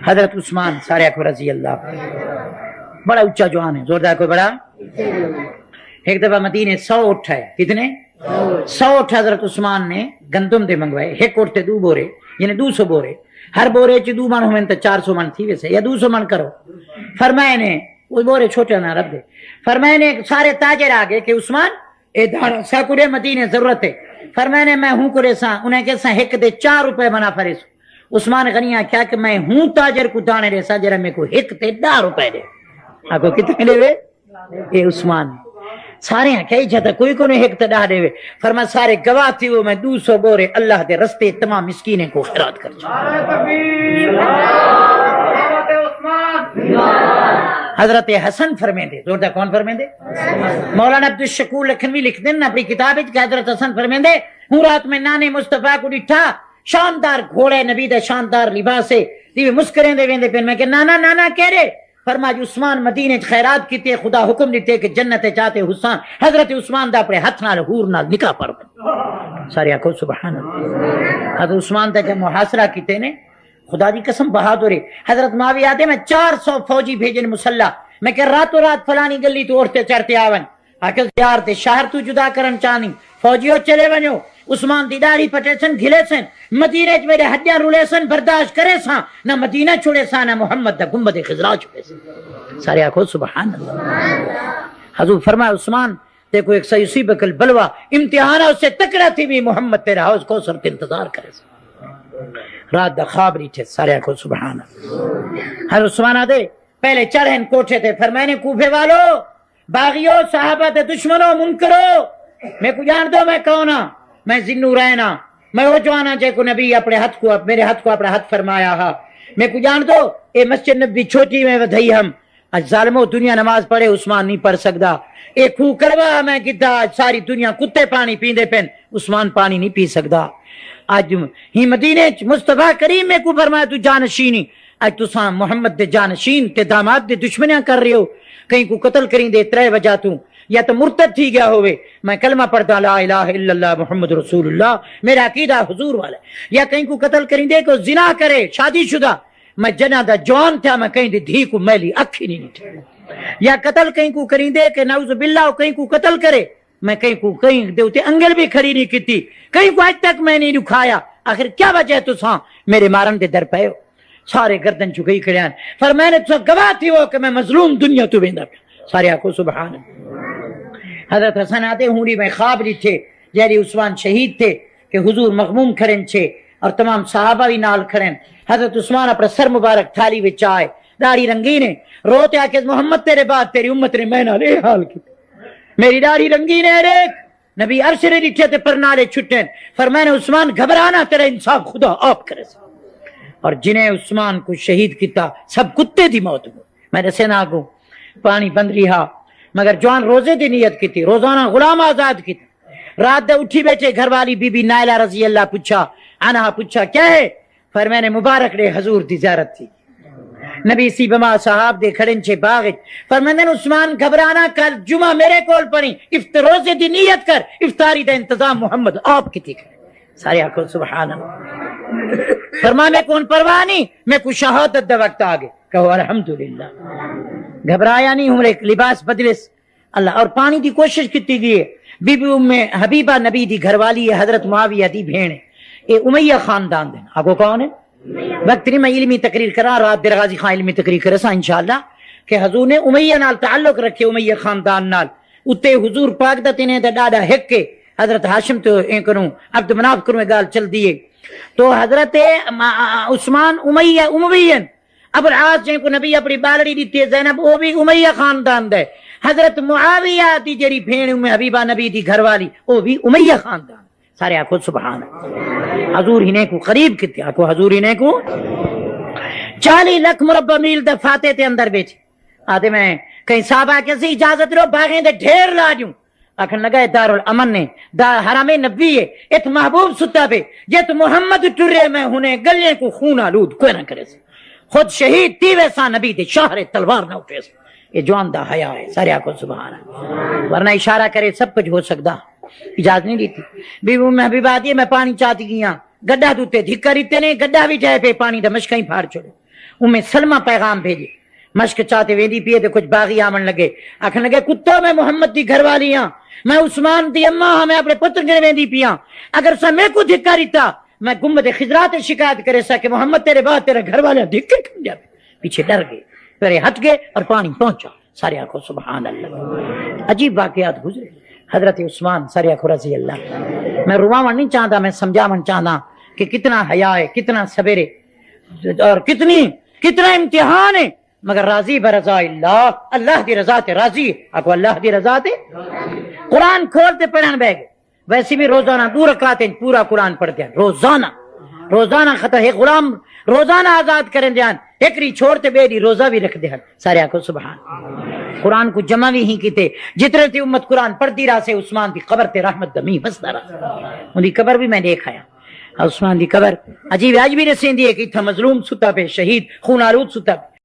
حضرت عثمان سارے کو رضی اللہ بڑا اونچا جوان ہے، زوردار کوئی بڑا. ایک دفعہ مدینے 100 اٹھ ہے، کتنے 100 اٹھ حضرت عثمان نے گندم دے منگوائے. ایک اٹھتے 2 بورے یعنی 200 بورے، ہر بورے چ 2 من ہوئے تو 400 من تھی ویسے یا 200 من کرو. فرمائے نے وہ بورے چھوٹے نہ رکھ دے. فرمائے نے سارے تاجر آگے کہ عثمان اے دھاڑا ساکڑے مدینے ضرورت ہے. فرمائے نے میں ہوں کرے سا انہیں کیسا ایک دے 4 روپے بنا فریس. عثمان غنیہ کیا کہ میں ہوں تاجر کو دانے رے سا جرہ میں کو ایک تے 10 روپے دے. آپ کو کتنے دے وے؟ اے عثمان سارے ہیں کئی جاتا کوئی کو نہیں ایک تے 10 دے وے. فرما سارے گواہ تھی وہ میں 200 بورے اللہ دے رستے تمام مسکینیں کو خیرات کر حضرت حسن فرمے دے. زوردہ کون فرمے دے؟ مولانا عبدالشکور لکھنوی لکھ دیں اپنی کتاب کہ حضرت حسن فرمے دے ہوں رات میں نانے مصطفیٰ کو ڈٹھا شاندار گھوڑے نبی دے شاندار لباسے دیوے مسکریں دے ویندے پھر میں کہ نانا نانا کہہ رہے. فرما جو عثمان مدینے خیرات کیتے خدا حکم دیتے کہ جنت چاہتے حسان حضرت عثمان دا اپنے ہاتھ نال حور نال نکاح پڑھ. سارے آکھو سبحان اللہ. حضرت عثمان دا جب محاصرہ کیتے نے خدا دی قسم بہادر ہے. حضرت معاویہ آتے میں 400 فوجی بھیجن مسلح میں کہ راتوں رات فلانی گلی تو اڑتے چڑھتے آون آکے یار تے شہر تو جدا کرن چاہنی فوجیوں چلے ونجو. عثمان دی داڑھی پٹے سن گھلے سن مدینے چ میرے ہڈیاں رولے سن برداشت کرے سا نہ مدینہ چھوڑے سا نہ محمد دا گنبد خضرا چھوڑے سا. سارے آکھو سبحان اللہ. حضور فرمایا عثمان تے کو ایک سیصیبک البلوہ امتحانہ اس سے تکڑا تھی بھی محمد تیرا حوض کو سر کے انتظار کرے سا. رات دا خواب ریٹھے. سارے کو سبحان اللہ. حضرت عثمان آدھے پہلے چڑھیں کوٹھے تھے. فرمائے نے کوفے والو باغیو صحابہ تے دشمنوں منکرو میں کو جان دو میں کونا میں ذنو رہنا میں وہ جوانا جے کو نبی اپنے ہاتھ کو میرے ہاتھ کو اپنا ہاتھ فرمایا ہا میں کو جان دو اے مسجد نبی چھوٹی میں ودھئی ہم اج ظالمو دنیا نماز پڑھے عثمان نہیں پڑھ سکتا. اے خو کروا میں کتا ساری دنیا کتے پانی پیندے پین عثمان پانی نہیں پی سکتا. آج ہی مدینے مصطفیٰ کریم میں کو فرمایا تو جانشینی آج تو ساں محمد دے جانشین تے داماد دے دشمنیاں کر رہے ہو. کہیں کو قتل کریں دے 3 وجہ تو یا تو مرتد تھی گیا ہوئے میں کلمہ پڑھتا لا الہ الا اللہ محمد رسول اللہ میرا عقیدہ حضور والا یا کہیں کو قتل کریں دے کو زنا کرے شادی شدہ میں جنہ دا جوان تھا میں کہیں دے دھی کو میلی اکھی نہیں نٹھے یا قتل کہیں کو کریں دے کہ نعوذ باللہ کہیں کو قتل کرے میں کہیں کو کہیں دے ہوتے انگل بھی کھڑی نہیں کیتی کہیں کو آج تک میں نہیں دکھایا. آخر کیا وجہ ہے تو ساں میرے مارن دے در پہ ہو سارے گردن چکئی کھڑے ہیں. پر میں نے تو گواہ تھی وہ کہ میں مظلوم دنیا تو بیندہ سارے آنکھوں سبحان. حضرت حسن آتے ہونی میں خواب لی تھے جیری عثمان شہید تھے کہ حضور مغموم کھڑن چھے اور تمام صحابہ بھی نال کھڑن. حضرت عثمان اپنا سر مبارک تھالی وچ آئے داڑھی رنگین ہے روتے آکے محمد تیرے بعد تیری امت نے میں نال اے حال کی میری داڑھی رنگین ہے ریک نبی عرش نے لکھے تے پر نالے چھٹیں. فرمائے عثمان گھبرانا تیرا انصاف خدا آپ کرے سا. اور جنہیں عثمان کو شہید کیتا سب کتے دی موت ہو. میں نے سینا کو پانی بند رہا مگر جوان روزے دی نیت کی تھی روزانہ غلام آزاد کی تھی. رات دے اٹھی بیٹھے گھر والی بی بی نائلہ رضی اللہ پوچھا انہا پوچھا کیا ہے. فرمائے مبارک رے حضور دی زیارت تھی نبی سی بما صحاب دے کھڑن چھے باغ. فرمائے عثمان گھبرانا کل جمعہ میرے کول پڑھی روزے دی نیت کر افطاری دا انتظام محمد آپ کی تھی کرے. سارے آنکھوں سبحان اللہ. فرمائے میں کون پرواہ نہیں میں کو شہادت دا وقت آگے کہو الحمدللہ. گھبرایا نہیں ہوں ایک لباس بدلس اللہ اور پانی دی کوشش کیتی گئی ہے. بی بی ام حبیبہ نبی دی گھر والی ہے حضرت معاویہ دی بہن ہے. اے امیہ خاندان دیں آگو کون ہے وقت نہیں میں علمی تقریر کرا رات دیر غازی خان علمی تقریر کرے سا انشاءاللہ کہ حضور نے امیہ نال تعلق رکھے امیہ خاندان نال اتے حضور پاک دا تینے دا ڈاڈا ہک کے حضرت ہاشم تو این کروں عبد مناف کروں گال چل دیے تو حضرت عثمان امیہ امیین ابو العاص جن کو نبی اپنی بالڑی دیتی ہے زینب وہ بھی امیہ خاندان دے. حضرت معاویہ دی جری بھین ام حبیبہ نبی دی گھر والی وہ بھی امیہ خاندان. سارے آنکھوں سبحان حضور ہی نے کو قریب کتے آنکھوں حضور ہی نے کو 40 لاکھ مربع میل دے فاتح تے اندر بیٹھے آتے میں کہیں صحابہ کیسے اجازت رو باغیں دے ڈھیر لا جوں آخر لگا ہے دار الامن نے حرام نبی ہے ایت محبوب ستا پہ جے تو محمد ٹرے میں ہونے گلے کو خون آلود کوئی نہ کرے سے خود شہید تھی ویسا نبی دے شاہر تلوار نہ اٹھے سے. یہ جوان دا حیا ہے. سارے آنکھوں سبحان ورنہ اشارہ کرے سب کچھ ہو سکتا اجازت نہیں دیتی. بیوی میں بھی بات یہ میں پانی چاہتی گیا گڈھا دوتے دھکا ریتے نے گڈھا بھی جائے پہ پانی دا مشکیں پھاڑ چھوڑے ام سلمہ پیغام بھیجی مشک چاہتے ویندی پیے تو کچھ باغی آمن لگے آکھن لگے کتا میں محمد دی گھر والی ہاں میں عثمان دی اماں ہاں میں اپنے پتر کے ویندی پیاں اگر سا میں کو دھکاری تھا میں گنبد خضرا تے شکایت کرے سا کہ محمد تیرے بعد تیرے گھر والے دھکے کھن جائے پیچھے ڈر گئے پھر ہٹ گئے اور پانی پہنچا سارے آنکھوں سبحان اللہ عجیب واقعات گزرے حضرت عثمان سارے آنکھوں رضی اللہ میں رواون نہیں چاہتا میں سمجھاون چاہتا کہ کتنا حیا ہے کتنا صبر ہے اور کتنا امتحان ہے مگر راضی برضا اللہ اللہ دی رضا تے راضی اکو اللہ دی رضا تے قرآن کھولتے پڑھن بے گئے ویسے بھی روزانہ 2 رکعتیں پورا قرآن پڑھتے ہیں روزانہ ختم ہے غلام روزانہ آزاد کریں دیان ایکری چھوڑتے بیری روزہ بھی رکھ دے سارے آکو سبحان قرآن کو جمع بھی ہی کیتے جتنے تھی امت قرآن پڑھتی رہا سے عثمان دی قبر تے رحمت دمی بستا رہا ان دی قبر بھی میں دیکھایا عثمان دی قبر عجیب آج بھی رسین دی ہے کہ تھا مظلوم ستا پہ شہید خون آلود ستا پہ